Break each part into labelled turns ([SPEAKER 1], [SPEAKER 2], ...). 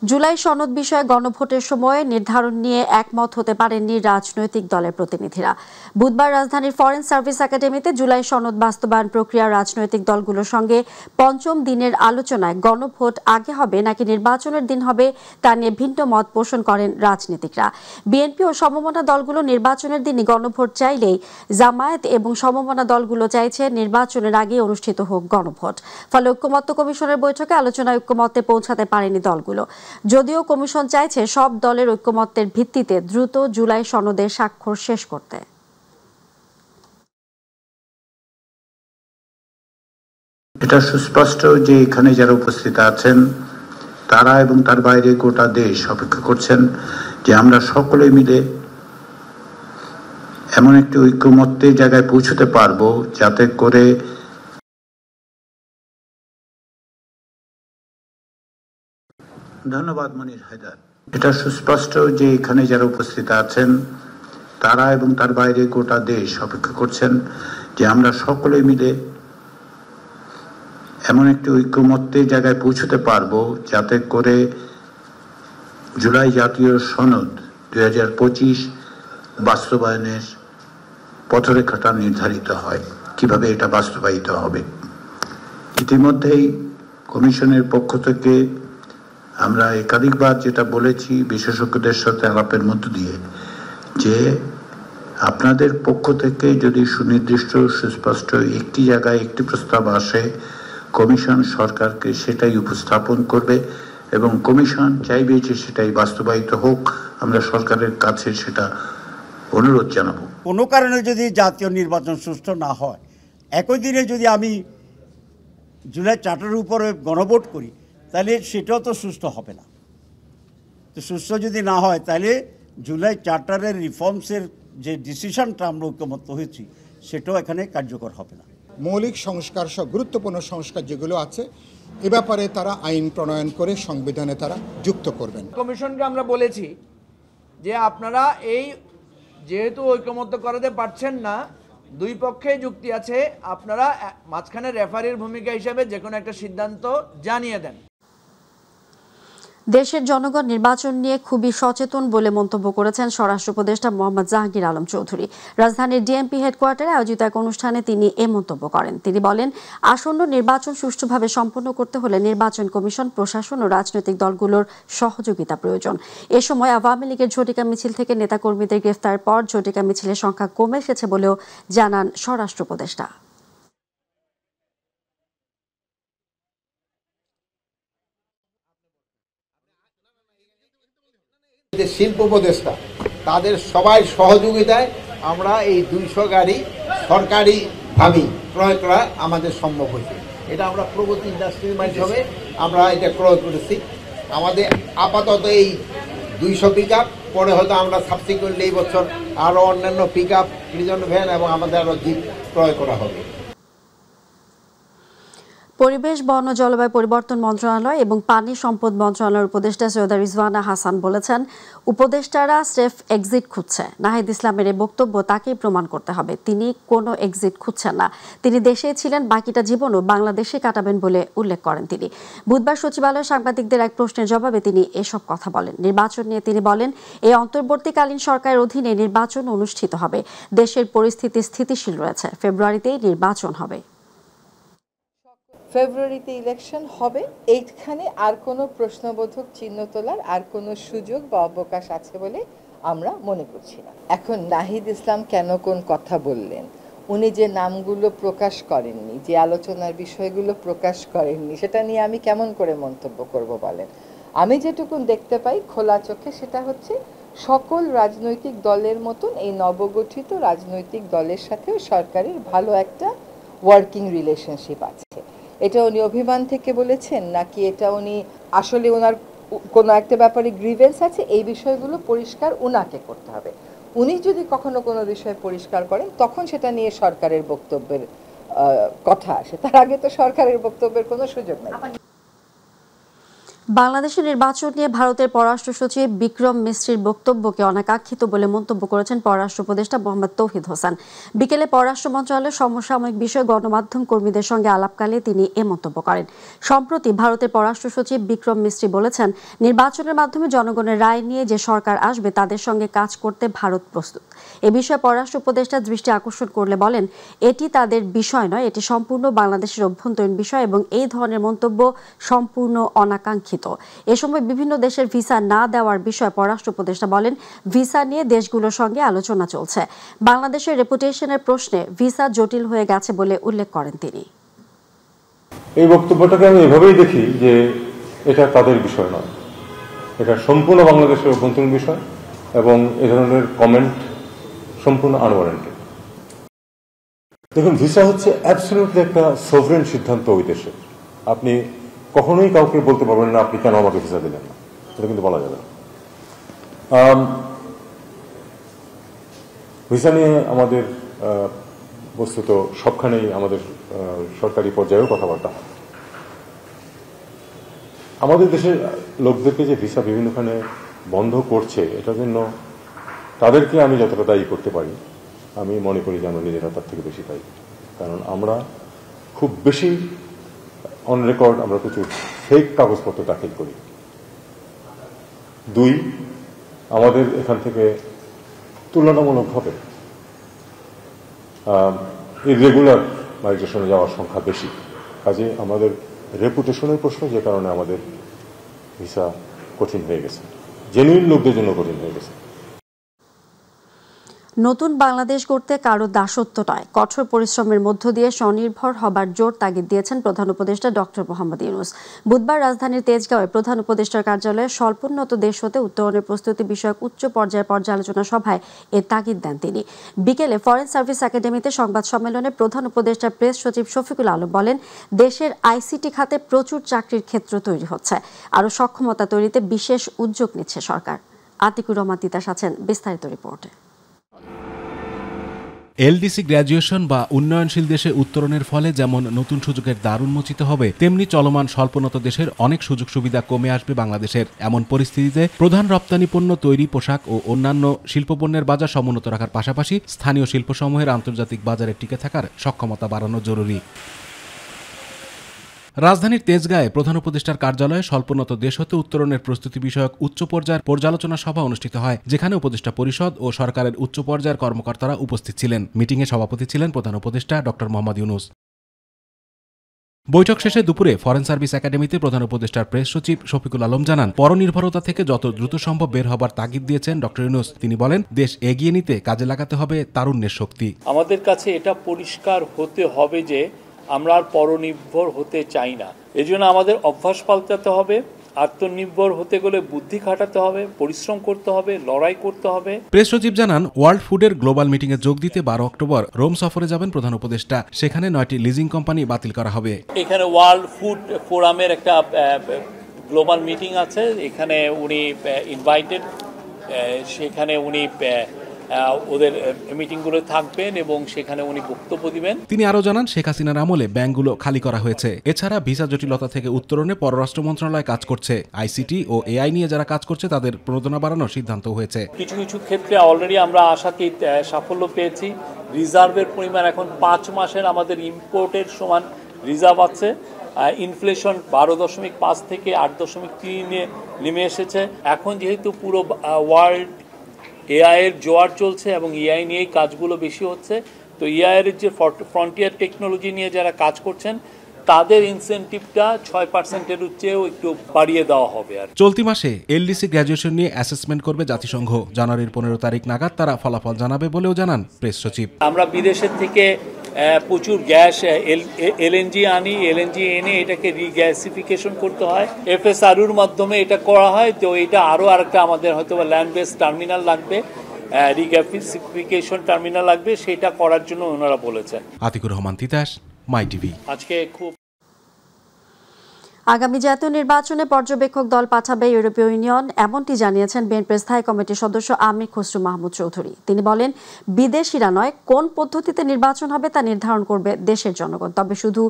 [SPEAKER 1] জুলাই সনদ বিষয়ে গণভোটের সময় নির্ধারণ নিয়ে একমত হতে পারেননি রাজনৈতিক দলের প্রতিনিধিরা। বুধবার রাজধানীর ফরেন সার্ভিস একাডেমিতে জুলাই সনদ বাস্তবায়ন প্রক্রিয়া রাজনৈতিক দলগুলোর সঙ্গে পঞ্চম দিনের আলোচনায় গণভোট আগে হবে নাকি নির্বাচনের দিন হবে তা নিয়ে ভিন্ন মত পোষণ করেন রাজনীতিকরা। বিএনপি ও সমমনা দলগুলো নির্বাচনের দিনই গণভোট চাইলেই জামায়াত এবং সমমনা দলগুলো চাইছে নির্বাচনের আগে অনুষ্ঠিত হোক গণভোট। ফলে ঐক্যমত্য কমিশনের বৈঠকে আলোচনায় ঐক্যমত্যে পৌঁছাতে পারেনি দলগুলো। যদিও কমিশন চাইছে সব দলের ঐক্যমত্যের ভিত্তিতে দ্রুত জুলাই সনদের স্বাক্ষর শেষ করতে।
[SPEAKER 2] এটা সুস্পষ্ট যে এখানে যারা উপস্থিত আছেন তারা এবং তার বাইরে গোটা দেশ অপেক্ষা করছেন যে আমরা সকলে মিলে এমন একটি ঐক্যমত্যের জায়গায় পৌঁছতে পারবো যাতে করে ধন্যবাদ মনির হায়দার। এটা সুস্পষ্ট যে এখানে যারা উপস্থিত আছেন তারা এবং তার বাইরে গোটা দেশ অপেক্ষা করছেন যে আমরা সকলে মিলে এমন একটি ঐক্যমত্যের জায়গায় পৌঁছতে পারবো যাতে করে জুলাই জাতীয় সনদ 2025 বাস্তবায়নের পথরেখাটা নির্ধারিত হয়। কিভাবে এটা বাস্তবায়িত হবে, ইতিমধ্যেই কমিশনের পক্ষ থেকে আমরা একাধিকবার যেটা বলেছি বিশেষজ্ঞদের সাথে আলাপের মধ্য দিয়ে যে আপনাদের পক্ষ থেকে যদি সুনির্দিষ্ট সুস্পষ্ট একটি জায়গায় একটি প্রস্তাব আসে কমিশন সরকারকে সেটাই উপস্থাপন করবে এবং কমিশন চাইবে যে সেটাই বাস্তবায়িত হোক। আমরা সরকারের কাছে সেটা অনুরোধ জানাবো।
[SPEAKER 3] কোনো কারণে যদি জাতীয় নির্বাচন সুষ্ঠু না হয়, একই দিনে যদি আমি জুলাই চার্টারের উপরে গণভোট করি তাহলে সেটাও তো সুষ্ঠু হবে না। তো সুষ্ঠু যদি না হয় তাহলে জুলাই চার্টারের রিফর্মসের যে ডিসিশনটা আমরা ঐক্যমত্য হয়েছি সেটাও এখানে কার্যকর হবে না।
[SPEAKER 4] মৌলিক সংস্কার সব গুরুত্বপূর্ণ সংস্কার যেগুলো আছে এ ব্যাপারে তারা আইন প্রণয়ন করে সংবিধানে তারা যুক্ত করবেন।
[SPEAKER 5] কমিশনকে আমরা বলেছি যে আপনারা এই যেহেতু ঐক্যমত্য করাতে পারছেন না, দুই পক্ষে যুক্তি আছে, আপনারা মাঝখানে রেফারির ভূমিকা হিসেবে যে কোনো একটা সিদ্ধান্ত জানিয়ে দেন।
[SPEAKER 1] দেশের জনগণ নির্বাচন নিয়ে খুবই সচেতন বলে মন্তব্য করেছেন স্বরাষ্ট্র উপদেষ্টা মোহাম্মদ জাহাঙ্গীর আলম চৌধুরী। রাজধানীর ডিএমপি হেডকোয়ার্টারে আয়োজিত এক অনুষ্ঠানে তিনি এ মন্তব্য করেন। তিনি বলেন, আসন্ন নির্বাচন সুষ্ঠুভাবে সম্পন্ন করতে হলে নির্বাচন কমিশন, প্রশাসন ও রাজনৈতিক দলগুলোর সহযোগিতা প্রয়োজন। এ সময় আওয়ামী লীগের ঝটিকা মিছিল থেকে নেতাকর্মীদের গ্রেফতারের পর ঝটিকা মিছিলের সংখ্যা কমে এসেছে বলেও জানান স্বরাষ্ট্র উপদেষ্টা।
[SPEAKER 6] শিল্প উপদেষ্টা তাদের সবাই সহযোগিতায় আমরা এই 200 গাড়ি সরকারি ভাবে ক্রয় করা আমাদের সম্ভব হয়েছে। এটা আমরা প্রগতি ইন্ডাস্ট্রির মাধ্যমে আমরা এটা ক্রয় করেছি। আমাদের আপাতত এই 200 পিক আপ, পরে হয়তো আমরা সাবসিকুয়েন্টলি এই বছর আরও অন্যান্য পিক আপ, প্রিজন ভ্যান এবং আমাদের আরও জিপ ক্রয় করা হবে।
[SPEAKER 1] পরিবেশ, বন ও জলবায়ু পরিবর্তন মন্ত্রণালয় এবং পানি সম্পদ মন্ত্রণালয়ের উপদেষ্টা সৈয়দা রিজওয়ানা হাসান বলেছেন, উপদেষ্টারা স্রেফ এক্সিট খুঁজছে। নাহিদ ইসলামের এই বক্তব্য তাকেই প্রমাণ করতে হবে তিনি কোনো এক্সিট খুঁজছেন না। তিনি দেশেই ছিলেন, বাকিটা জীবনও বাংলাদেশে কাটাবেন বলে উল্লেখ করেন তিনি। বুধবার সচিবালয়ে সাংবাদিকদের এক প্রশ্নের জবাবে তিনি এসব কথা বলেন। নির্বাচন নিয়ে তিনি বলেন, এই অন্তর্বর্তীকালীন সরকারের অধীনে নির্বাচন অনুষ্ঠিত হবে। দেশের পরিস্থিতি স্থিতিশীল রয়েছে, ফেব্রুয়ারিতেই নির্বাচন হবে।
[SPEAKER 7] ফেব্রুয়ারিতে ইলেকশন হবে, এইখানে আর কোনো প্রশ্নবোধক চিহ্ন তোলার আর কোনো সুযোগ বা অবকাশ আছে বলে আমরা মনে করছি না। এখন নাহিদ ইসলাম কেন কোন কথা বললেন, উনি যে নামগুলো প্রকাশ করেননি, যে আলোচনার বিষয়গুলো প্রকাশ করেননি, সেটা নিয়ে আমি কেমন করে মন্তব্য করব বলেন। আমি যেটুকুন দেখতে পাই খোলা চোখে সেটা হচ্ছে সকল রাজনৈতিক দলের মতন এই নবগঠিত রাজনৈতিক দলের সাথেও সরকারের ভালো একটা ওয়ার্কিং রিলেশনশিপ আছে। এটা উনি অভিমান থেকে বলেছেন নাকি এটা উনি আসলে ওনার কোনো একটা ব্যাপারে গ্রিভেন্স আছে, এই বিষয়গুলো পরিষ্কার উনাকে করতে হবে। উনি যদি কখনো কোনো বিষয় পরিষ্কার করেন তখন সেটা নিয়ে সরকারের বক্তব্যের কথা আসে, তার আগে তো সরকারের বক্তব্যের কোনো সুযোগ নেই।
[SPEAKER 1] বাংলাদেশের নির্বাচন নিয়ে ভারতের পররাষ্ট্র সচিব বিক্রম মিশ্রির বক্তব্যকে অনাকাঙ্ক্ষিত বলে মন্তব্য করেছেন পররাষ্ট্র উপদেষ্টা মোহাম্মদ তৌহিদ হোসেন। বিকেলে পররাষ্ট্র মন্ত্রণালয়ের সমসাময়িক বিষয়ে গণমাধ্যম কর্মীদের সঙ্গে আলাপকালে তিনি এ মন্তব্য করেন। সম্প্রতি ভারতের পররাষ্ট্র সচিব বিক্রম মিশ্রি বলেছেন, নির্বাচনের মাধ্যমে জনগণের রায় নিয়ে যে সরকার আসবে তাদের সঙ্গে কাজ করতে ভারত প্রস্তুত। এ বিষয়ে পররাষ্ট্র উপদেষ্টা দৃষ্টি আকর্ষণ করলে বলেন, এটি তাদের বিষয় নয়, এটি সম্পূর্ণ বাংলাদেশের অভ্যন্তরীণ বিষয় এবং এই ধরনের মন্তব্য সম্পূর্ণ অনাকাঙ্ক্ষিত। এ সময় বিভিন্ন দেশের ভিসা না দেওয়ার বিষয়ে পররাষ্ট্র উপদেষ্টা বলেন, ভিসা নিয়ে দেশগুলোর সঙ্গে আলোচনা চলছে। বাংলাদেশের রেপুটেশনের প্রশ্নে ভিসা জটিল হয়ে গেছে বলে উল্লেখ করেন তিনি।
[SPEAKER 8] এই বক্তব্যটাকে আমি এভাবেই দেখি যে এটা তাদের বিষয় নয়, এটা সম্পূর্ণ বাংলাদেশের অভ্যন্তরীণ বিষয় এবং এ ধরনের কমেন্ট সম্পূর্ণ আনওয়ারেন্টেড। দেখুন, ভিসা হচ্ছে অ্যাবসলিউটলি একটা সভরেন সিদ্ধান্ত ওই দেশের। আপনি কখনোই কাউকে বলতে পারবেন না আপনি কেন আমাকে ভিসা দিলেন না, এটা কিন্তু বলা যাবে না। ভিসা নিয়ে আমাদের বস্তুত সবখানেই আমাদের সরকারি পর্যায়েও কথাবার্তা হয়। আমাদের দেশের লোকদেরকে যে ভিসা বিভিন্নখানে বন্ধ করছে, এটার জন্য তাদেরকে আমি যতটা দায়ী করতে পারি, আমি মনে করি যে আমরা নিজেরা তার থেকে বেশি দায়ী। কারণ আমরা খুব বেশি অন রেকর্ড আমরা প্রচুর ফেক কাগজপত্র দাখিল করি। 2, আমাদের এখান থেকে তুলনামূলকভাবে ইররেগুলার মাইগ্রেশনে যাওয়ার সংখ্যা বেশি। কাজে আমাদের রেপুটেশনের প্রশ্ন, যে কারণে আমাদের ভিসা কঠিন হয়ে গেছে, জেনুইন লোকদের জন্য কঠিন হয়ে গেছে।
[SPEAKER 1] নতুন বাংলাদেশ গড়তে কারো দাসত্ব নয়, কঠোর পরিশ্রমের মধ্য দিয়ে স্বনির্ভর হবার জোর তাগিদ দিয়েছেন প্রধান উপদেষ্টা ডক্টর মোহাম্মদ ইউনূস। বুধবার রাজধানীর তেজগাঁওয়ে প্রধান উপদেষ্টার কার্যালয়ে স্বল্পোন্নত দেশ হতে উত্তরণের প্রস্তুতি বিষয়ক উচ্চ পর্যায়ের পর্যালোচনা সভায় এ তাগিদ দেন তিনি। বিকেলে ফরেন সার্ভিস একাডেমিতে সংবাদ সম্মেলনে প্রধান উপদেষ্টার প্রেস সচিব শফিকুল আলম বলেন, দেশের আইসিটি খাতে প্রচুর চাকরির ক্ষেত্র তৈরি হচ্ছে, আরও সক্ষমতা তৈরিতে বিশেষ উদ্যোগ নিচ্ছে সরকার। আতিকুর রহমান তিতাস আছেন বিস্তারিত রিপোর্টে।
[SPEAKER 9] এলডিসি গ্র্যাজুয়েশন বা উন্নয়নশীল দেশে উত্তরণের ফলে যেমন নতুন সুযোগের দ্বার উন্মোচিত হবে, তেমনি চলমান স্বল্পোন্নত দেশের অনেক সুযোগ সুবিধা কমে আসবে বাংলাদেশের। এমন পরিস্থিতিতে প্রধান রপ্তানি পণ্য তৈরি, পোশাক ও অন্যান্য শিল্পপণ্যের বাজার সমুন্নত রাখার পাশাপাশি স্থানীয় শিল্পসমূহের আন্তর্জাতিক বাজারে টিকে থাকার সক্ষমতা বাড়ানো জরুরি। রাজধানীর তেজগাঁয়ে প্রধান উপদেষ্টার কার্যালয়ে স্বল্পোন্নত দেশ হতে উত্তরণের প্রস্তুতি বিষয়ক উচ্চ পর্যায়ের পর্যালোচনা সভা অনুষ্ঠিত হয়, যেখানে উপদেষ্টা পরিষদ ও সরকারের উচ্চ পর্যায়ের কর্মকর্তারা উপস্থিত ছিলেন। মিটিংয়ে সভাপতি ছিলেন প্রধান উপদেষ্টা ডক্টর মোহাম্মদ ইউনূস। বৈঠক শেষে দুপুরে ফরেন সার্ভিস একাডেমিতে প্রধান উপদেষ্টার প্রেস সচিব শফিকুল আলম জানান, পরনির্ভরতা থেকে যত দ্রুত সম্ভব বের হবার তাগিদ দিয়েছেন ডক্টর ইউনূস। তিনি বলেন, দেশ এগিয়ে নিতে কাজে লাগাতে হবে তারুণ্যের শক্তি।
[SPEAKER 10] আমাদের কাছে এটা পরিষ্কার হতে হবে যে আমরা আর পরনির্ভর হতে চাই না। এজন্য আমাদের অভ্যাস পাল্টাতে হবে। আত্মনির্ভর হতে গেলে বুদ্ধি খাটাতে হবে, পরিশ্রম করতে হবে, লড়াই করতে হবে।
[SPEAKER 9] প্রেস সচিব জানান, ওয়ার্ল্ড ফুডের গ্লোবাল মিটিংয়ে যোগ দিতে 12 অক্টোবর রোম সফরে যাবেন প্রধান উপদেষ্টা। সেখানে 9টি লিজিং কোম্পানি বাতিল করা হবে।
[SPEAKER 10] এখানে ওয়ার্ল্ড ফুড ফোরামের একটা গ্লোবাল মিটিং আছে, এখানে উনি ইনভাইটেড, সেখানে উনি ওদের মিটিংগুলো থাকবেন এবং সেখানে উনি বক্তব্য দিবেন।
[SPEAKER 9] তিনি আরও জানান, শেখ হাসিনার আমলে ব্যাংকগুলো খালি করা হয়েছে। এছাড়া ভিসা জটিলতা থেকে উত্তরণে পররাষ্ট্র মন্ত্রণালয় কাজ করছে। আইসিটি ও এআই নিয়ে যারা কাজ করছে তাদের প্রণোদনা বাড়ানোর সিদ্ধান্ত হয়েছে।
[SPEAKER 10] কিছু কিছু ক্ষেত্রে অলরেডি আমরা আশাতীত সাফল্য পেয়েছি। রিজার্ভের পরিমাণ এখন 5 মাসের আমাদের ইম্পোর্টের সমান রিজার্ভ আছে। ইনফ্লেশন 12.5 থেকে 8.3 নেমে এসেছে। এখন যেহেতু পুরো ওয়ার্ল্ড এআই এর জোয়ার চলছে এবং এআই নিয়েই কাজগুলো বেশি হচ্ছে, তো এআই এর যে ফ্রন্টিয়ার টেকনোলজি নিয়ে যারা কাজ করছেন তাদের ইনসেনটিভটা 6%-এর চেয়েও একটু বাড়িয়ে দেওয়া হবে। আর
[SPEAKER 9] চলতি মাসে এলডিসি গ্র্যাজুয়েশন নিয়ে অ্যাসেসমেন্ট করবে জাতিসংঘ। জানুয়ারির 15 তারিখ নাগাদ তারা ফলাফল জানাবে বলেও জানান প্রেস সচিব।
[SPEAKER 10] আমরা বিদেশের থেকে প্রচুর গ্যাস এলএনজি আনি, এলএনজি এনে এটাকে রিগ্যাসিফিকেশন করতে হয়, এফএসআরউর মাধ্যমে এটা করা হয়। তো এটা আরও আরেকটা আমাদের হয়তো ল্যান্ড বেস টার্মিনাল লাগবে, রিগ্যাসিফিকেশন টার্মিনাল লাগবে, সেটা করার জন্য ওনারা বলেছেন।
[SPEAKER 9] আতিকুর রহমান তিতাস, মাই টিভি।
[SPEAKER 10] আজকে খুব
[SPEAKER 1] আগামী জাতীয় নির্বাচনে পর্যবেক্ষক দল পাঠাবে ইউরোপীয় ইউনিয়ন, এমনটি জানিয়েছেন বিএনপির স্থায়ী কমিটির সদস্য আমির খসরু মাহমুদ চৌধুরী। তিনি বলেন, বিদেশিরা নয়, কোন পদ্ধতিতে নির্বাচন হবে তা নির্ধারণ করবে দেশের জনগণ। তবে শুধু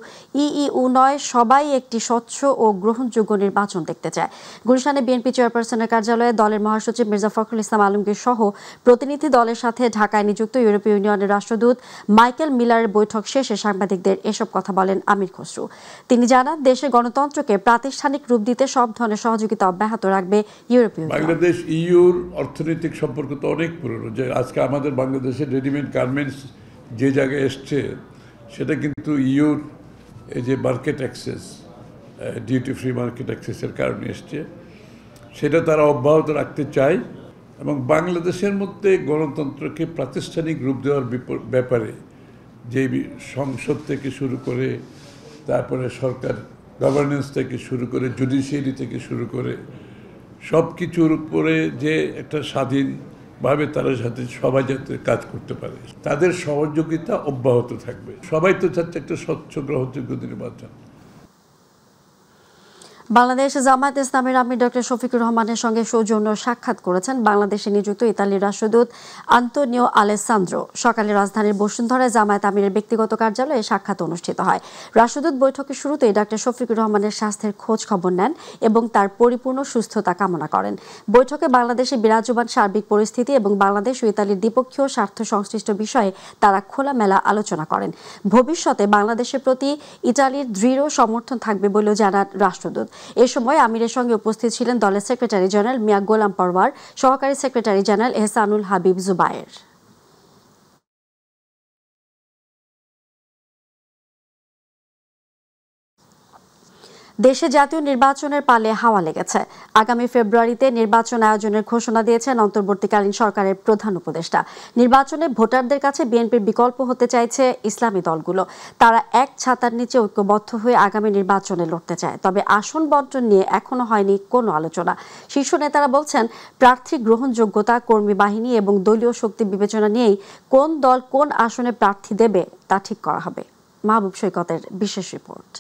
[SPEAKER 1] ইইউ নয়, সবাই একটি স্বচ্ছ ও গ্রহণযোগ্য নির্বাচন দেখতে চায়। গুলশানে বিএনপি চেয়ারপারসনের কার্যালয়ে দলের মহাসচিব মির্জা ফখরুল ইসলাম আলমগীর সহ প্রতিনিধি দলের সাথে ঢাকায় নিযুক্ত ইউরোপীয় ইউনিয়নের রাষ্ট্রদূত মাইকেল মিলারের বৈঠক শেষে সাংবাদিকদের এসব কথা বলেন আমির খসরু। তিনি জানান, দেশের গণতন্ত্রকে প্রাতিষ্ঠানিক রূপ দিতে সব ধরনের সহযোগিতা অব্যাহত রাখবে ইউরোপীয় ইউনিয়ন।
[SPEAKER 11] বাংলাদেশ ইইউর অর্থনৈতিক সম্পর্ক তো অনেক পুরনো, যে আজকে আমাদের বাংলাদেশের রেডিমেড গার্মেন্টস যে জায়গায় এসছে সেটা কিন্তু ইইউর এই যে market access, duty free market অ্যাক্সেসের কারণে এসছে, সেটা তারা অব্যাহত রাখতে চায়। এবং বাংলাদেশের মধ্যে গণতন্ত্রকে প্রাতিষ্ঠানিক রূপ দেওয়ার ব্যাপারে যে সংসদ থেকে শুরু করে, তারপরে সরকার গভর্নেন্স থেকে শুরু করে, জুডিশিয়ারি থেকে শুরু করে সব কিছুর উপরে যে একটা স্বাধীনভাবে তারা সাথে সবাই যাতে কাজ করতে পারে, তাদের সহযোগিতা অব্যাহত থাকবে। সবাই তো চাচ্ছে একটা স্বচ্ছ গ্রহণযোগ্য নির্বাচন।
[SPEAKER 1] বাংলাদেশ জামায়াত ইসলামের আমির ডক্টর শফিকুর রহমানের সঙ্গে সৌজন্য সাক্ষাৎ করেছেন বাংলাদেশে নিযুক্ত ইতালির রাষ্ট্রদূত আন্তোনিও আলেসান্দ্রো। সকালে রাজধানীর বসুন্ধরায় জামায়াত আমিরের ব্যক্তিগত কার্যালয়ে সাক্ষাৎ অনুষ্ঠিত হয়। রাষ্ট্রদূত বৈঠকের শুরুতেই ডক্টর শফিকুর রহমানের স্বাস্থ্যের খোঁজ খবর নেন এবং তার পরিপূর্ণ সুস্থতা কামনা করেন। বৈঠকে বাংলাদেশে বিরাজমান সার্বিক পরিস্থিতি এবং বাংলাদেশ ও ইতালির দ্বিপক্ষীয় স্বার্থ সংশ্লিষ্ট বিষয়ে তারা খোলামেলা আলোচনা করেন। ভবিষ্যতে বাংলাদেশের প্রতি ইতালির দৃঢ় সমর্থন থাকবে বলেও জানান রাষ্ট্রদূত। এ সময় আমিরের সঙ্গে উপস্থিত ছিলেন দলের সেক্রেটারি জেনারেল মিয়া গোলাম পরওয়ার, সহকারী সেক্রেটারি জেনারেল এহসানুল হাবিব জুবায়ের। দেশে জাতীয় নির্বাচনের পালে হাওয়া লেগেছে। আগামী ফেব্রুয়ারিতে নির্বাচন আয়োজনের ঘোষণা দিয়েছেন অন্তর্বর্তীকালীন সরকারের প্রধান উপদেষ্টা। নির্বাচনে ভোটারদের কাছে বিএনপির বিকল্প হতে চাইছে ইসলামী দলগুলো। তারা এক ছাতার নিচে ঐক্যবদ্ধ হয়ে আগামী নির্বাচনে লড়তে চায়। তবে আসন বণ্টন নিয়ে এখনো হয়নি কোনো আলোচনা। শীর্ষ নেতারা বলছেন, প্রার্থী গ্রহণযোগ্যতা, কর্মী বাহিনী এবং দলীয় শক্তি বিবেচনা নিয়েই কোন দল কোন আসনে প্রার্থী দেবে তা ঠিক করা হবে। মাহবুব সৈকতের বিশেষ রিপোর্ট।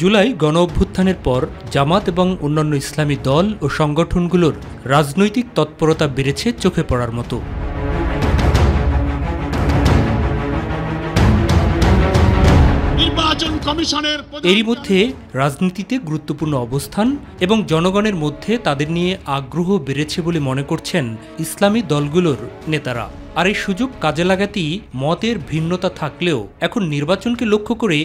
[SPEAKER 12] জুলাই গণ অভ্যুত্থানের পর জামাত এবং অন্যান্য ইসলামী দল ও সংগঠনগুলোর রাজনৈতিক তৎপরতা বেড়েছে চোখে পড়ার মতো। এরই মধ্যে রাজনীতিতে গুরুত্বপূর্ণ অবস্থান এবং জনগণের মধ্যে তাদের নিয়ে আগ্রহ বেড়েছে বলে মনে করছেন ইসলামী দলগুলোর নেতারা। আর এই সুযোগ কাজে লাগাতেই মতের ভিন্নতা থাকলেও এখন নির্বাচনকে লক্ষ্য করে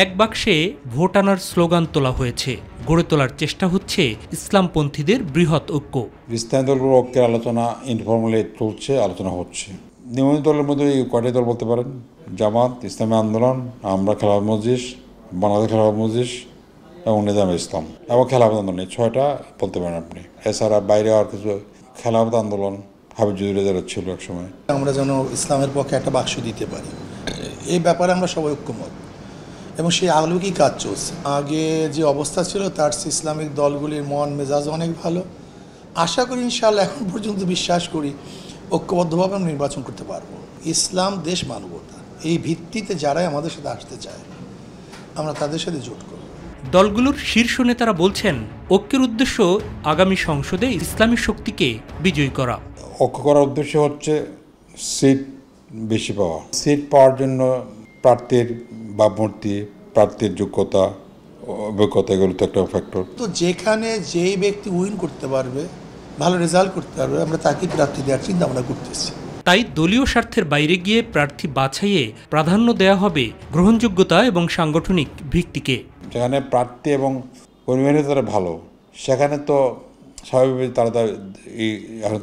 [SPEAKER 12] এক বাক্সে ভোট আনার স্লোগান তোলা হয়েছে। গড়ে তোলার চেষ্টা হচ্ছে ইসলামপন্থীদের বৃহৎ ঐক্য।
[SPEAKER 13] ইসলামী দলগুলোর ঐক্যের আলোচনা ইনফর্মালি চলছে, আলোচনা হচ্ছে। নিয়মিত দলের মধ্যে কয়টি দল বলতে পারেন? জামাত, ইসলামী আন্দোলন, আমরা খেলাফত মজলিস, বাংলাদেশ খেলাফত মজলিস এবং নিজামে ইসলাম এবং খেলাফত আন্দোলন, এই 6টা বলতে পারেন আপনি। এছাড়া বাইরে আর কিছু খেলাফত আন্দোলন হাবিজুদ্দিন ছিল এক সময়।
[SPEAKER 14] আমরা যেন ইসলামের পক্ষে একটা বাক্স দিতে পারি, এই ব্যাপারে আমরা সবাই ঐক্যমত এবং সেই আলোকেই কাজ চলছে। আগে যে অবস্থা ছিল তার ইসলামিক দলগুলির মন মেজাজ অনেক ভালো। আশা করি ইনশাআল্লাহ, এখন পর্যন্ত বিশ্বাস করি ঐক্যবদ্ধভাবে আমরা নির্বাচন করতে পারবো। ইসলাম, দেশ, মানবতা, এই ভিত্তিতে যারাই আমাদের সাথে আসতে চায় আমরা তাদের সাথে জোট করব।
[SPEAKER 12] দলগুলোর শীর্ষ নেতারা বলছেন, ঐক্যের উদ্দেশ্য আগামী সংসদে ইসলামী শক্তিকে বিজয়ী করা।
[SPEAKER 13] ঐক্য করার উদ্দেশ্য হচ্ছে সিট বেশি পাওয়া। সিট পাওয়ার জন্য প্রার্থীর ভাবমূর্তি, প্রার্থীর যোগ্যতা, অভিজ্ঞতা, এগুলো তো একটা ফ্যাক্টর।
[SPEAKER 14] তো যেখানে যেই ব্যক্তি উইন করতে পারবে, ভালো রেজাল্ট করতে পারবে, আমরা তাকে প্রার্থী দেওয়ার চিন্তা ভাবনা করতেছি।
[SPEAKER 12] তাই দলীয় স্বার্থের বাইরে গিয়ে প্রার্থী বাছাইয়ে প্রাধান্য দেওয়া হবে গ্রহণযোগ্যতা এবং সাংগঠনিক ভিত্তিকে।
[SPEAKER 13] যেখানে প্রার্থী এবং পরিবারের তারা ভালো, সেখানে তো স্বাভাবিক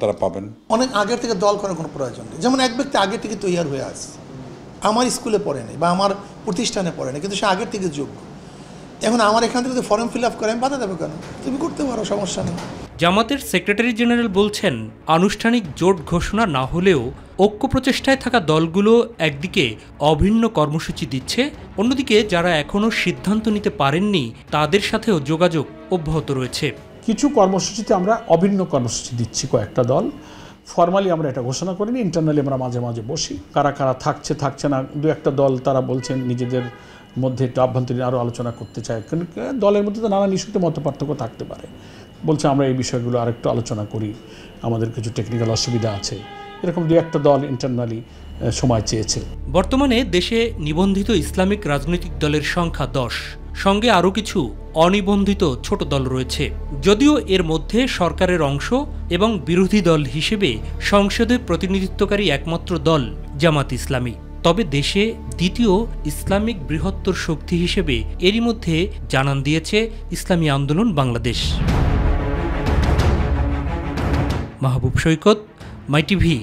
[SPEAKER 13] তারা পাবেন।
[SPEAKER 14] অনেক আগের থেকে দল করার কোনো প্রয়োজন নেই। যেমন এক ব্যক্তি আগের থেকে তৈরি হয়ে আসছে, আমার স্কুলে পড়ে নেই বা আমার প্রতিষ্ঠানে পড়ে নেই, কিন্তু সে আগের থেকে যোগ্য। এখন আমার এখান থেকে ফর্ম ফিল আপ করে আমি বাধা দেবো কেন? তুমি করতে পারো, সমস্যা নেই।
[SPEAKER 12] জামাতের সেক্রেটারি জেনারেল বলছেন, আনুষ্ঠানিক জোট ঘোষণা না হলেও ঐক্য প্রচেষ্টায় থাকা দলগুলো একদিকে অভিন্ন কর্মসূচি দিচ্ছে, অন্যদিকে যারা এখনও সিদ্ধান্ত নিতে পারেননি তাদের সাথেও যোগাযোগ অব্যাহত রয়েছে।
[SPEAKER 15] কিছু কর্মসূচিতে আমরা অভিন্ন কর্মসূচি দিচ্ছি, কয়েকটা দল। ফর্মালি আমরা এটা ঘোষণা করিনি, ইন্টারনালি আমরা মাঝে মাঝে বসি, কারা কারা থাকছে থাকছে না। দু একটা দল তারা বলছেন নিজেদের মধ্যে একটু আভ্যন্তরীণ আরও আলোচনা করতে চায়, কারণ দলের মধ্যে তো নানান ইস্যুতে মতপার্থক্য থাকতে পারে। বলছে আমরা এই বিষয়গুলো আরেকটু আলোচনা করি, আমাদের কিছু টেকনিক্যাল অসুবিধা আছে, এরকম দু একটা দল ইন্টারনালি সময় চেয়েছে।
[SPEAKER 12] বর্তমানে দেশে নিবন্ধিত ইসলামিক রাজনৈতিক দলের সংখ্যা 10, সঙ্গে আরও কিছু অনিবন্ধিত ছোট দল রয়েছে। যদিও এর মধ্যে সরকারের অংশ এবং বিরোধী দল হিসেবে সংসদে প্রতিনিধিত্বকারী একমাত্র দল জামাত ইসলামী। তবে দেশে দ্বিতীয় ইসলামিক বৃহত্তর শক্তি হিসেবে এরই মধ্যে জানান দিয়েছে ইসলামী আন্দোলন বাংলাদেশ। মাহবুব সৈকত, মাইটিভি,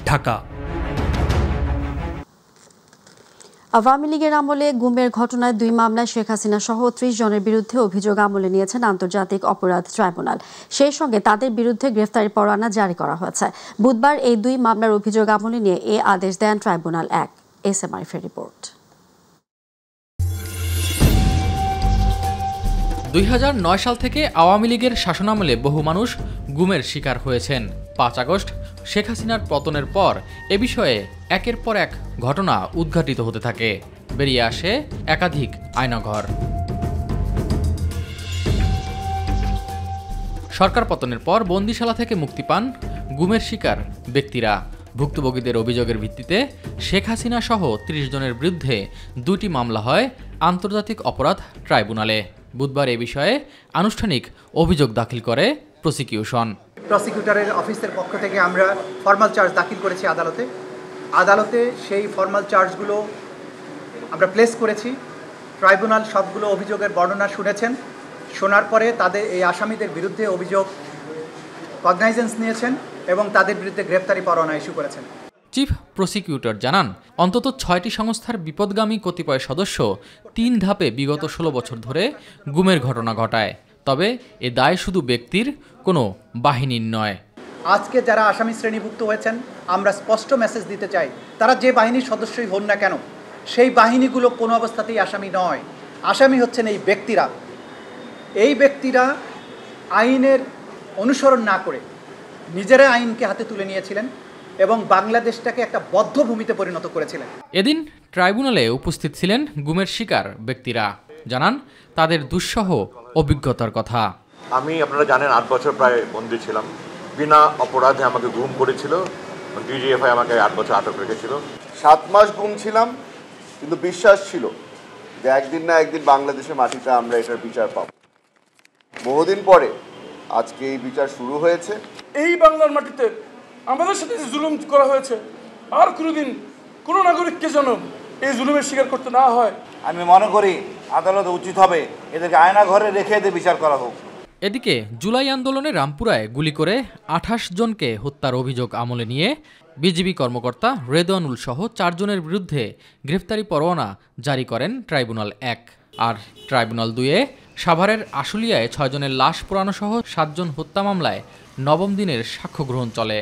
[SPEAKER 12] ঢাকা।
[SPEAKER 1] আওয়ামী লীগের আমলে গুমের ঘটনায় 2 মামলায় শেখ হাসিনা সহ 30 জনের বিরুদ্ধে অভিযোগ আমলে নিয়েছেন আন্তর্জাতিক অপরাধ ট্রাইব্যুনাল। সেই সঙ্গে তাদের বিরুদ্ধে গ্রেফতারি পরোয়ানা জারি করা হয়েছে। বুধবার এই 2 মামলার অভিযোগ আমলে নিয়ে এ আদেশ দেন ট্রাইব্যুনাল 1। এসএম আরিফের রিপোর্ট।
[SPEAKER 16] 2009 সাল থেকে আওয়ামী লীগের শাসনামলে বহু মানুষ গুমের শিকার হয়েছেন। 5 আগস্ট শেখ হাসিনার পতনের পর এ বিষয়ে একের পর এক ঘটনা উদ্ঘাটিত হতে থাকে। বেরিয়ে আসে একাধিক আয়নাঘর। সরকার পতনের পর বন্দিশালা থেকে মুক্তি পান গুমের শিকার ব্যক্তিরা। ভুক্তভোগীদের অভিযোগের ভিত্তিতে শেখ হাসিনা সহ 30 জনের বিরুদ্ধে 2টি মামলা হয় আন্তর্জাতিক অপরাধ ট্রাইব্যুনালে। বুধবার এ বিষয়ে আনুষ্ঠানিক অভিযোগ দাখিল করে প্রসিকিউশন।
[SPEAKER 17] প্রসিকিউটরের অফিসের পক্ষ থেকে আমরা ফর্মাল চার্জ দাখিল করেছি আদালতে সেই ফর্মাল চার্জগুলো আমরা প্লেস করেছি। ট্রাইব্যুনাল সবগুলো অভিযোগের বর্ণনা শুনেছেন। শোনার পরে তাদের এই আসামিদের বিরুদ্ধে অভিযোগ কগনাইজেন্স নিয়েছেন এবং তাদের বিরুদ্ধে গ্রেফতারি পরোয়ানা ইস্যু করেছেন।
[SPEAKER 16] চিফ প্রসিকিউটর জানান, অন্তত 6টি সংস্থার বিপদগামী কতিপয় সদস্য 3 ধাপে বিগত 16 বছর ধরে গুমের ঘটনা ঘটায়। তবে এ দায় শুধু ব্যক্তির, কোনো বাহিনীর নয়।
[SPEAKER 17] আজকে যারা আসামি শ্রেণীভুক্ত হয়েছেন, আমরা স্পষ্ট মেসেজ দিতে চাই, তারা যে বাহিনীর সদস্যই হন না কেন, সেই বাহিনীগুলো কোনো অবস্থাতেই আসামি নয়। আসামি হচ্ছেন এই ব্যক্তিরা। এই ব্যক্তিরা আইনের অনুসরণ না করে নিজেরা আইনকে হাতে তুলে নিয়েছিলেন এবং বাংলাদেশটাকে একটা বদ্ধ ভূমিতে পরিণত করেছিলেন।
[SPEAKER 16] এদিন ট্রাইব্যুনালে উপস্থিত ছিলেন গুমের শিকার ব্যক্তিরা। জানান তাদের দুঃসহ অভিজ্ঞতার কথা।
[SPEAKER 18] আমি, আপনারা জানেন, 8 বছর প্রায় বন্দী ছিলাম। বিনা অপরাধে আমাকে গুম করেছিল। ডিজিএফআই আমাকে 8 বছর আটক রেখেছিল।
[SPEAKER 19] 7 মাস গুম ছিলাম, কিন্তু বিশ্বাস ছিল যে একদিন না একদিন বাংলাদেশের মাটিতে আমরা এটার বিচার পাব। বহুদিন পরে আজকে এই বিচার শুরু হয়েছে।
[SPEAKER 20] এই বাংলার মাটিতে আমাদের সাথে যে জুলুম করা হয়েছে, আর কোনোদিন কোনো নাগরিককে যেন এই জুলুমের শিকার করতে না হয়।
[SPEAKER 21] আমি মনে করি আদালত উচিত হবে এদেরকে আয়না ঘরে রেখে এদের বিচার করা হোক।
[SPEAKER 16] এদিকে জুলাই আন্দোলনে রামপুরায় গুলি করে 28 জনকে হত্যার অভিযোগ আমলে নিয়ে বিজিবি কর্মকর্তা রেদওয়ানুল সহ 4 জনের বিরুদ্ধে গ্রেফতারি পরোয়ানা জারি করেন ট্রাইব্যুনাল 1। আর ট্রাইব্যুনাল 2-এ সাভারের আশুলিয়ায় 6 জনের লাশ পোড়ানো সহ 7 জন হত্যা মামলায় 9ম দিনের সাক্ষ্য গ্রহণ চলে।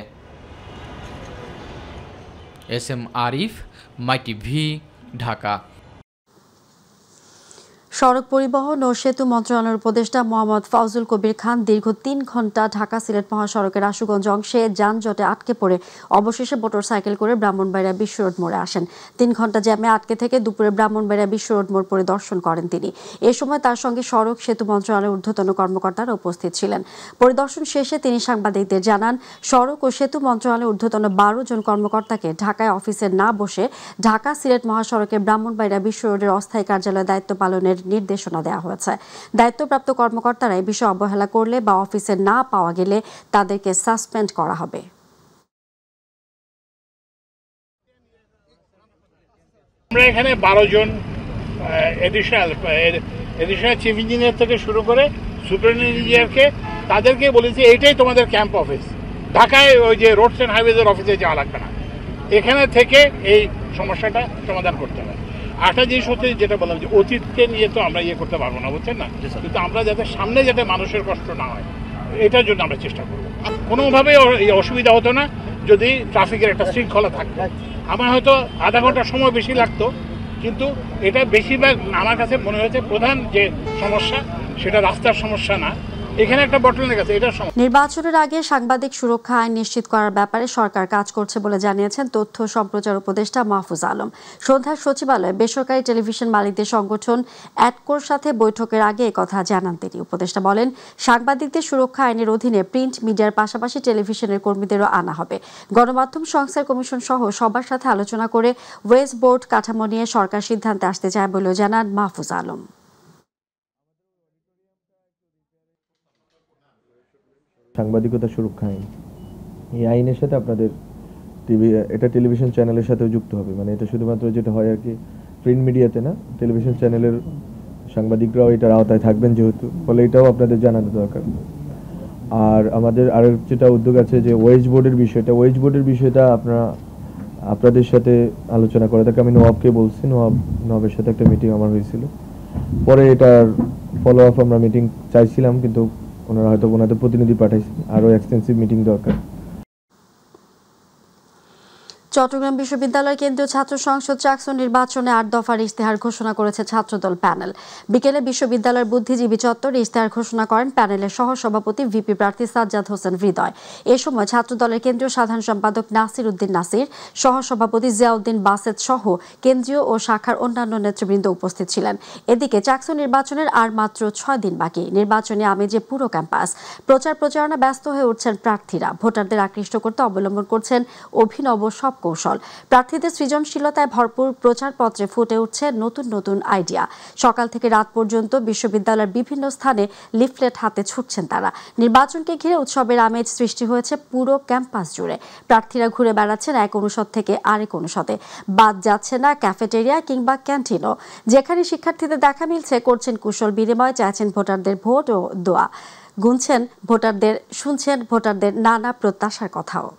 [SPEAKER 16] SM Arif, MyTV, Dhaka.
[SPEAKER 1] সড়ক পরিবহন ও সেতু মন্ত্রণালয়ের উপদেষ্টা মোহাম্মদ ফাউজুল কবির খান দীর্ঘ 3 ঘণ্টা ঢাকা সিলেট মহাসড়কের আশুগঞ্জ অংশে যানজটে আটকে পড়ে অবশেষে মোটরসাইকেল করে ব্রাহ্মণবাড়িয়া বিশ্ব রোড মোড়ে আসেন। 3 ঘণ্টা জ্যামে আটকে থেকে দুপুরে ব্রাহ্মণবাড়িয়া বিশ্ব রোড মোড় পরিদর্শন করেন তিনি। এ সময় তার সঙ্গে সড়ক সেতু মন্ত্রণালয়ের ঊর্ধ্বতন কর্মকর্তারা উপস্থিত ছিলেন। পরিদর্শন শেষে তিনি সাংবাদিকদের জানান, সড়ক ও সেতু মন্ত্রণালয়ের ঊর্ধ্বতন 12 জন কর্মকর্তাকে ঢাকায় অফিসে না বসে ঢাকা সিলেট মহাসড়কের ব্রাহ্মণবাড়িয়া বিশ্ব রোডের অস্থায়ী কার্যালয়ে দায়িত্ব পালনের নির্দেশনা দেওয়া হয়েছে। দায়িত্বপ্রাপ্ত কর্মকর্তারা এই বিষয়ে অবহেলা করলে বা অফিসে না পাওয়া গেলে তাদেরকে সাসপেন্ড করা হবে।
[SPEAKER 22] আমরা এখানে 12 জন এডিশনাল চিফ ইঞ্জিনিয়ার থেকে শুরু করে সুপারিনটেন্ডেন্টকে তাদেরকে বলেছি এইটাই তোমাদের ক্যাম্প অফিস। ঢাকায় ওই যে রোডস অ্যান্ড হাইওয়েজের অফিসে যাওয়া লাগবে না, এখানে থেকে এই সমস্যাটা সমাধান করতে হবে। একটা জিনিস হচ্ছে যেটা বললাম যে অতীতকে নিয়ে তো আমরা ইয়ে করতে পারবো না, বুঝছেন না, কিন্তু আমরা যাতে সামনে যাতে মানুষের কষ্ট না হয় এটার জন্য আমরা চেষ্টা করবো। কোনোভাবে অসুবিধা হতো না যদি ট্রাফিকের একটা শৃঙ্খলা থাকতো। আমার হয়তো আধা ঘন্টা সময় বেশি লাগতো, কিন্তু এটা বেশিরভাগ আমার কাছে মনে হয়েছে প্রধান যে সমস্যা সেটা রাস্তার সমস্যা না, এখানে একটা বটলনেক আছে, এটা
[SPEAKER 1] নির্বাচনের আগে সাংবাদিক সুরক্ষা আইন নিশ্চিত করার ব্যাপারে সরকার কাজ করছে বলে জানিয়েছেন তথ্য সম্প্রচার উপদেষ্টা মাহফুজ আলম। সন্ধ্যায় সচিবালয়ে বেসরকারি টেলিভিশন মালিকদের সংগঠন অ্যাডকোর সাথে বৈঠকের আগে একথা জানান তিনি। উপদেষ্টা বলেন, সাংবাদিকদের সুরক্ষা আইনের অধীনে প্রিন্ট মিডিয়ার পাশাপাশি টেলিভিশনের কর্মীদেরও আনা হবে। গণমাধ্যম সংস্কার কমিশন সহ সবার সাথে আলোচনা করে ওয়েজ বোর্ড কাঠামো নিয়ে সরকার সিদ্ধান্তে আসতে চায় বলেও জানান মাহফুজ আলম।
[SPEAKER 2] সাংবাদিকতা সুরক্ষা আইন, এই আইনের সাথে আপনাদের এটা টেলিভিশন চ্যানেলের সাথেও যুক্ত হবে। মানে এটা শুধুমাত্র যেটা হয় আর কি প্রিন্ট মিডিয়াতে না, টেলিভিশন চ্যানেলের সাংবাদিকরাও এটার আওতায় থাকবেন যেহেতু, ফলে এটাও আপনাদের জানানো দরকার। আর আমাদের আরও যেটা উদ্যোগ আছে যে ওয়েজ বোর্ডের বিষয়টা আপনাদের সাথে আলোচনা করে থাকে। আমি নওয়াবকে বলছি, নওয়াবের সাথে একটা মিটিং আমার হয়েছিল, পরে এটার ফলো আপ আমরা মিটিং চাইছিলাম, কিন্তু ওনারা হয়তো ওনাদের প্রতিনিধি পাঠাইছেন, আরও এক্সটেন্সিভ মিটিং দরকার।
[SPEAKER 1] চট্টগ্রাম বিশ্ববিদ্যালয় কেন্দ্রীয় ছাত্র সংসদ চাকসুন নির্বাচনে 8 দফার ইশতেহার ঘোষণা করেছে ছাত্রদল প্যানেল। বিকেলে বিশ্ববিদ্যালয়ের বুদ্ধিজীবী চত্বরে ইশতেহার ঘোষণা করেন প্যানেলের সহসভাপতি ভিপি প্রার্থী সাজ্জাদ হোসেন হৃদয়। এ সময় ছাত্রদলের কেন্দ্রীয় সাধারণ সম্পাদক নাসির উদ্দিন নাসির, সহসভাপতি জিয়াউদ্দিন বাসেদ সহ কেন্দ্রীয় ও শাখার অন্যান্য নেতৃবৃন্দ উপস্থিত ছিলেন। এদিকে চাকসুন নির্বাচনের আর মাত্র 6 দিন বাকি। নির্বাচনী আমেজে পুরো ক্যাম্পাস। প্রচারণা ব্যস্ত হয়ে উঠছেন প্রার্থীরা। ভোটারদের আকৃষ্ট করতে অবলম্বন করছেন অভিনব সব কৌশল। প্রার্থীদের সৃজনশীলতায় ভরপুর প্রচারপত্রে ফুটে উঠছে নতুন নতুন আইডিয়া। সকাল থেকে রাত পর্যন্ত বিশ্ববিদ্যালয়ের বিভিন্ন স্থানে লিফলেট হাতে ছুটছেন তারা। নির্বাচনকে ঘিরে উৎসবের আমেজ সৃষ্টি হয়েছে পুরো ক্যাম্পাস জুড়ে। প্রার্থীরা ঘুরে বেড়াচ্ছেন এক অনুষদ থেকে আরেক অনুষদে। বাদ যাচ্ছে না ক্যাফেটেরিয়া কিংবা ক্যান্টিনও। যেখানে শিক্ষার্থীদের দেখা মিলছে, করছেন কুশল বিনিময়, চাইছেন ভোটারদের ভোট ও দোয়া, শুনছেন ভোটারদের নানা প্রত্যাশার কথাও।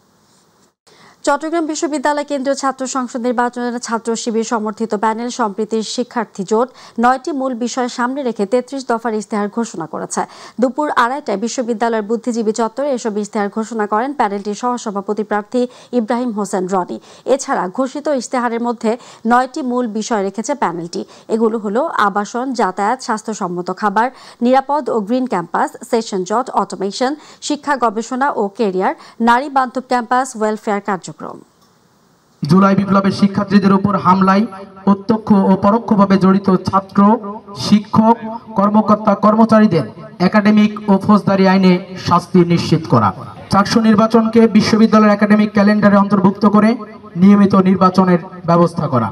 [SPEAKER 1] চট্টগ্রাম বিশ্ববিদ্যালয় কেন্দ্রীয় ছাত্র সংসদ নির্বাচনের ছাত্র শিবির সমর্থিত প্যানেল সম্প্রীতির শিক্ষার্থী জোট 9টি মূল বিষয় সামনে রেখে 33 দফার ইশতেহার ঘোষণা করেছে। দুপুর 2:30টায় বিশ্ববিদ্যালয়ের বুদ্ধিজীবী চত্বরে এসব ইশতেহার ঘোষণা করেন প্যানেলটির সহসভাপতি প্রার্থী ইব্রাহিম হোসেন রনি। এছাড়া ঘোষিত ইশতেহারের মধ্যে 9টি মূল বিষয় রেখেছে প্যানেলটি। এগুলো হলো আবাসন, যাতায়াত, স্বাস্থ্যসম্মত খাবার, নিরাপদ ও গ্রিন ক্যাম্পাস, সেশন জট, অটোমেশন, শিক্ষা গবেষণা ও কেরিয়ার, নারী বান্ধব ক্যাম্পাস, ওয়েলফেয়ার কার্যক্রম।
[SPEAKER 3] জুলাই বিপ্লবের শিক্ষার্থীদের উপর হামলায় প্রত্যক্ষ ও পরোক্ষভাবে জড়িত ছাত্র, শিক্ষক, কর্মকর্তা, কর্মচারীদের একাডেমিক ও ফৌজদারি আইনে শাস্তি নিশ্চিত করা। চাকসু নির্বাচনকে বিশ্ববিদ্যালয়ের একাডেমিক ক্যালেন্ডারে অন্তর্ভুক্ত করে নিয়মিত নির্বাচনের ব্যবস্থা করা।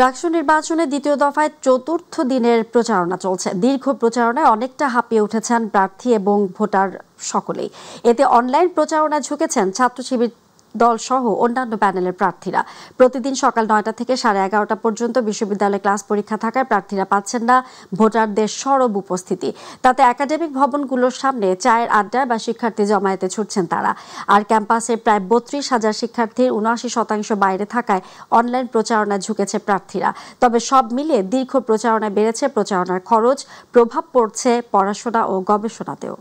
[SPEAKER 1] রাষ্ট্র নির্বাচনে দ্বিতীয় দফায় 4র্থ দিনের প্রচারণা চলছে। দীর্ঘ প্রচারণায় অনেকটা হাঁপিয়ে উঠেছেন প্রার্থী এবং ভোটার সকলেই। এতে অনলাইন প্রচারণায় ঝুঁকেছেন ছাত্র শিবির দল সহ অন্যান্য প্যানেলের প্রার্থীরা। প্রতিদিন সকাল 9টা থেকে 11:30টা পর্যন্ত বিশ্ববিদ্যালয়ে ক্লাস পরীক্ষা থাকায় প্রার্থীরা পাচ্ছেন না ভোটারদের সরব উপস্থিতি। তাতে একাডেমিক ভবনগুলোর সামনে চায়ের আড্ডা বা শিক্ষার্থী জমায়েতে ছুটছেন তারা। আর ক্যাম্পাসে প্রায় 32,000 শিক্ষার্থীর 79% বাইরে থাকায় অনলাইন প্রচারণায় ঝুঁকেছে প্রার্থীরা। তবে সব মিলিয়ে দীর্ঘ প্রচারণায় বেড়েছে প্রচারণার খরচ, প্রভাব পড়ছে পড়াশোনা ও গবেষণাতেও।